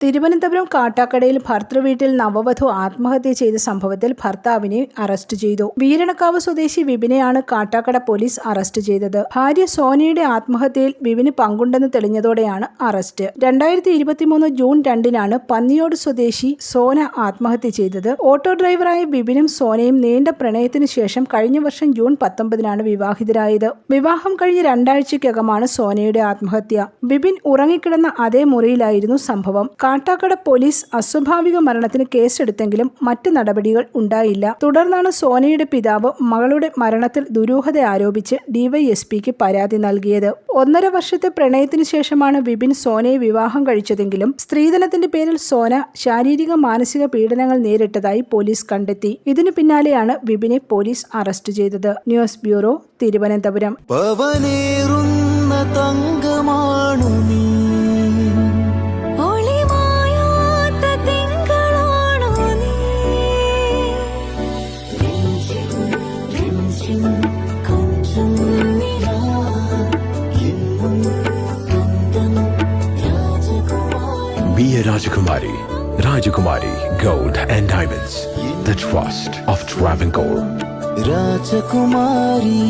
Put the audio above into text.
തിരുവനന്തപുരം കാട്ടാക്കടയിൽ ഭർതൃവീട്ടിൽ നവവധു ആത്മഹത്യ ചെയ്ത സംഭവത്തിൽ ഭർത്താവിനെ അറസ്റ്റ് ചെയ്തു. വീരണക്കാവ് സ്വദേശി വിപിനെയാണ് കാട്ടാക്കട പോലീസ് അറസ്റ്റ് ചെയ്തത്. ഭാര്യ സോനയുടെ ആത്മഹത്യയിൽ വിപിന് പങ്കുണ്ടെന്ന് തെളിഞ്ഞതോടെയാണ് അറസ്റ്റ്. 2023 ജൂൺ 2-നാണ് പന്നിയോട് സ്വദേശി സോന ആത്മഹത്യ ചെയ്തത്. ഓട്ടോ ഡ്രൈവറായ വിപിനും സോനയും നീണ്ട പ്രണയത്തിനു ശേഷം കഴിഞ്ഞ വർഷം ജൂൺ 19-നാണ് വിവാഹിതരായത്. വിവാഹം കഴിഞ്ഞ് 2 ആഴ്ചയ്ക്കകമാണ് സോനയുടെ ആത്മഹത്യ. വിപിൻ ഉറങ്ങിക്കിടന്ന അതേ മുറിയിലായിരുന്നു സംഭവം. കാട്ടാക്കട പോലീസ് അസ്വാഭാവിക മരണത്തിന് കേസെടുത്തെങ്കിലും മറ്റ് നടപടികൾ ഉണ്ടായില്ല. തുടർന്നാണ് സോനയുടെ പിതാവ് മകളുടെ മരണത്തിൽ ദുരൂഹത ആരോപിച്ച് ഡിവൈഎസ്പിക്ക് പരാതി നൽകിയത്. 1.5 വർഷത്തെ പ്രണയത്തിനു ശേഷമാണ് വിപിൻ സോനയെ വിവാഹം കഴിച്ചതെങ്കിലും സ്ത്രീധനത്തിന്റെ പേരിൽ സോന ശാരീരിക മാനസിക പീഡനങ്ങൾ നേരിട്ടതായി പോലീസ് കണ്ടെത്തി. ഇതിനു പിന്നാലെയാണ് വിപിനെ പോലീസ് അറസ്റ്റ് ചെയ്തത്. News bureau, Thiruvananthapuram. Be a Rajakumari. Rajakumari Gold and Diamonds. The trust of Travancore. Rajakumari.